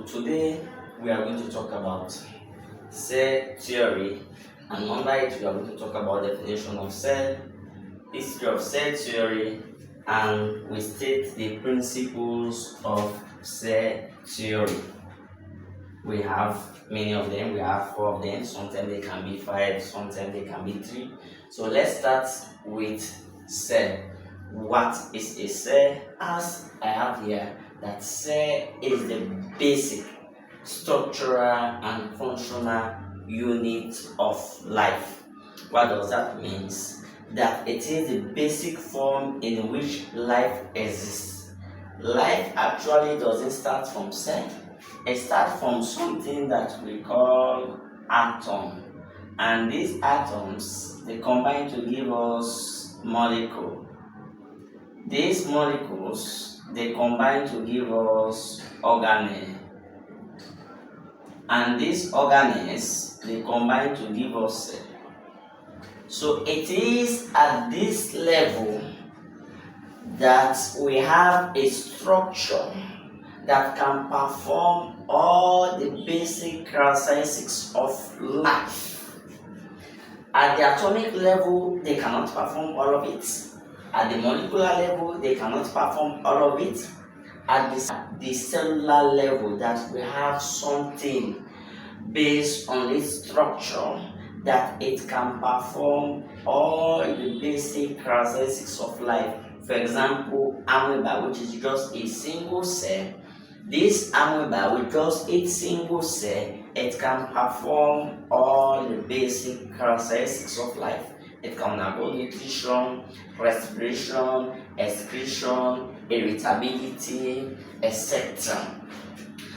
today we are going to talk about cell theory, and under it we are going to talk about definition of cell, history of cell theory, and we state the principles of cell theory. We have many of them, we have 4 of them, sometimes they can be 5, sometimes they can be 3. So let's start with cell. What is a cell? As I have here, that cell is the basic structural and functional unit of life. What does that mean? That it is the basic form in which life exists. Life actually doesn't start from cell. It starts from something that we call atom, and these atoms, they combine to give us molecule. These molecules, they combine to give us organelle, and these organelles, they combine to give us cell. So it is at this level that we have a structure that can perform all the basic characteristics of life. At the atomic level, they cannot perform all of it. At the molecular level, they cannot perform all of it. At the cellular level, that we have something based on its structure that it can perform all the basic characteristics of life. For example, amoeba, which is just a single cell. This amoeba with just its single cell, it can perform all the basic characteristics of life. It can undergo nutrition, respiration, excretion, irritability, etc.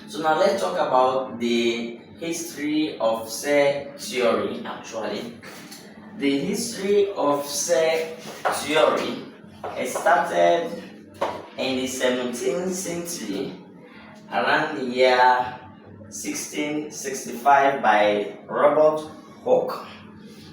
So now let's talk about the history of cell theory. Actually, the history of cell theory started in the 17th century, around the year 1665, by Robert Hooke,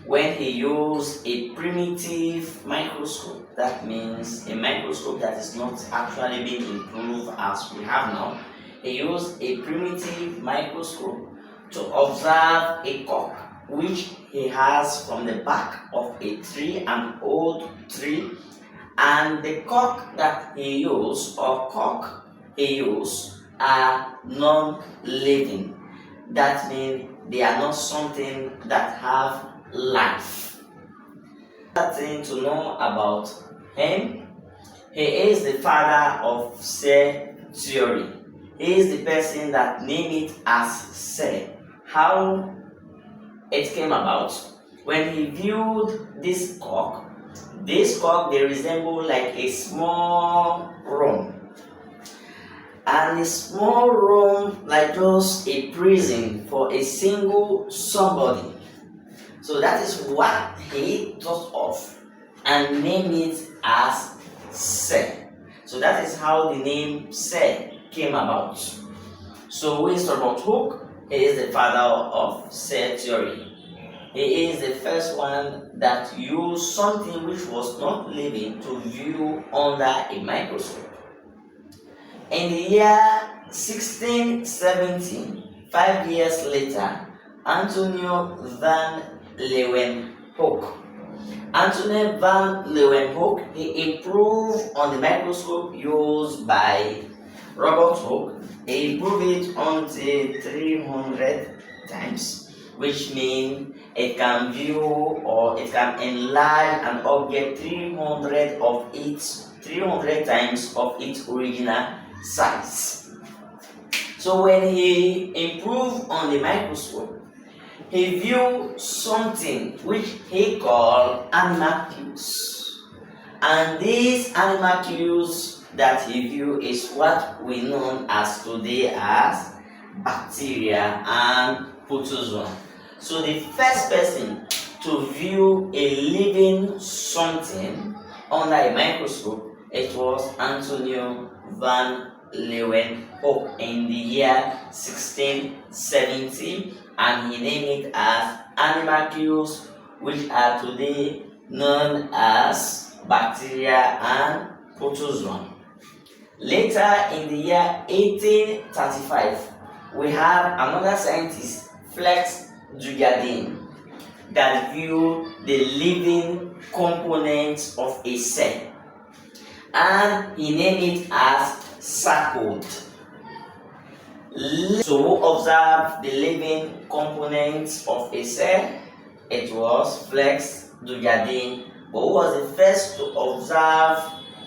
when he used a primitive microscope. That means a microscope that is not actually being improved as we have now. He used a primitive microscope to observe a cork which he has from the back of a tree, an old tree, and the cork that he used, or cork he used, are non-living. That means they are not something that have life. Another thing to know about him, he is the father of cell theory. He is the person that named it as cell. How it came about? When he viewed this cork, they resemble like a small room, and a small room like just a prison for a single somebody. So that is what he thought of and named it as cell. So that is how the name cell came about. So who is Robert Hooke? He is the father of cell theory. He is the first one that used something which was not living to view under a microscope. In the year 1617, 5 years later, Antonio van Leeuwenhoek. Antonio van Leeuwenhoek, he improved on the microscope used by Robert Hooke. He improved it until 300 times, which means it can view or it can enlarge an object 300 times of its original size. So when he improved on the microscope, he viewed something which he called animalcules, and these animalcules that he viewed is what we know as today as bacteria and protozoa. So the first person to view a living something under a microscope, it was Antonio van Leeuwenhoek in the year 1670, and he named it as animalcules, which are today known as bacteria and protozoa. Later in the year 1835, we have another scientist, Flex Dujardin, that view the living components of a cell, and he named it as sarcode. So who observed the living components of a cell? It was Flex Dujardin. But who was the first to observe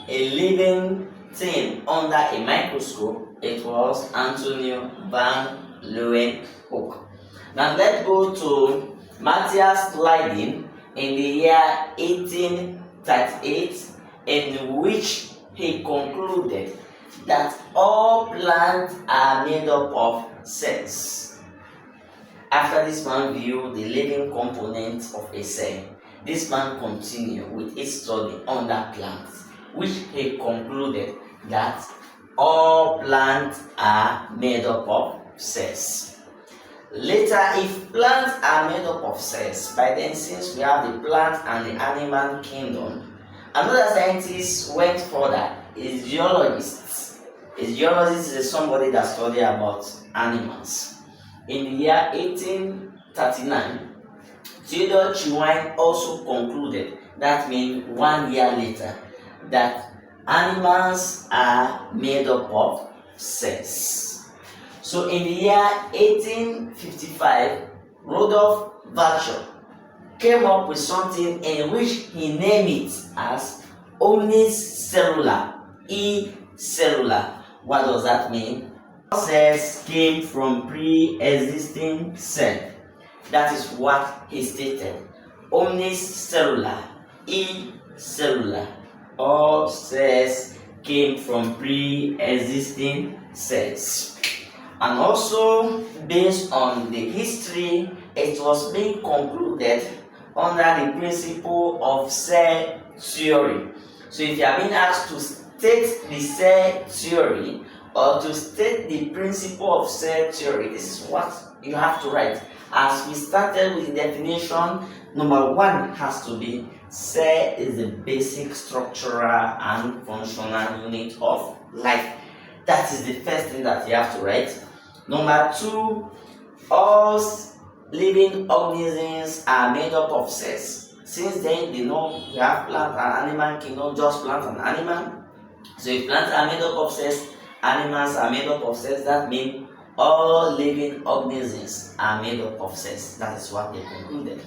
a living thing under a microscope? It was Antonio van Leeuwenhoek. Now let's go to Matthias Leiden in the year 1838, in which he concluded that all plants are made up of cells. After this man viewed the living components of a cell, this man continued with his study on that plant, which he concluded that all plants are made up of cells. Later, if plants are made up of cells, by then, since we have the plant and the animal kingdom, another scientist went further, is geologists. A geologist is somebody that studies about animals. In the year 1839, Theodore Chewine also concluded, that means 1 year later, that animals are made up of cells. So in the year 1855, Rudolf Virchow came up with something in which he named it as omnicellular, E-cellular. What does that mean? Cells came from pre-existing cells. That is what he stated. Omnicellular, E-cellular. All cells came from pre-existing cells. And also, based on the history, it was being concluded under the principle of cell theory. So if you are being asked to state the cell theory or to state the principle of cell theory, this is what you have to write. As we started with the definition, number 1 has to be cell is the basic structural and functional unit of life. That is the first thing that you have to write. Number 2, all living organisms are made up of cells. Since then, they know we have plant and animal kingdom, just plant and animal. So if plants are made up of cells, animals are made up of cells, that means all living organisms are made up of cells. That is what they concluded.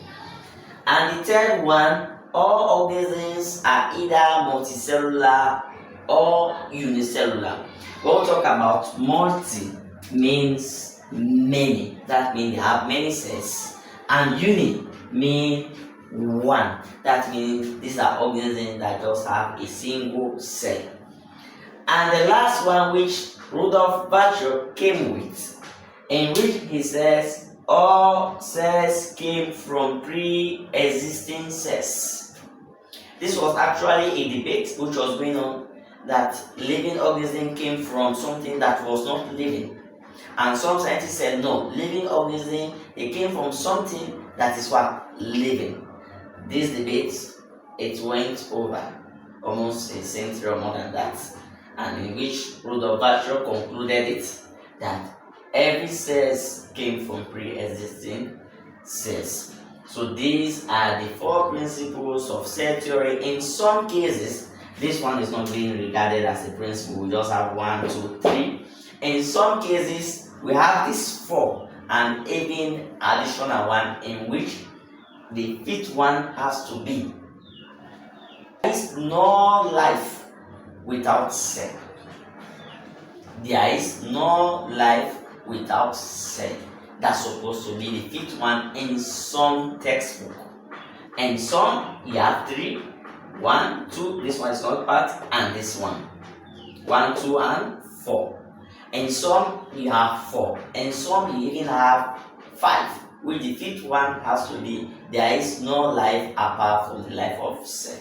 And the third one, all organisms are either multicellular or unicellular. When we talk about multi, means many. That means they have many cells. And uni means one. That means these are organisms that just have a single cell. And the last one, which Rudolf Virchow came with, in which he says all cells came from pre-existing cells. This was actually a debate which was going on, that living organism came from something that was not living. And some scientists said no, living organism, they came from something that is what? Living. This debate, it went over almost a century or more than that, and in which Rudolf Virchow concluded it that every cell came from pre-existing cells. So these are the 4 principles of cell theory. In some cases, this one is not being regarded as a principle. We just have 1, 2, 3. In some cases, we have these 4 and even additional one, in which the 5th one has to be. There is no life without cell. There is no life without cell. That's supposed to be the 5th one in some textbook. And some, you have 3, 1, 2, this one is not part, and this one. 1, 2, and 4. And some, you have 4. And some, you even have 5. Which the 5th one has to be, there is no life apart from the life of cell.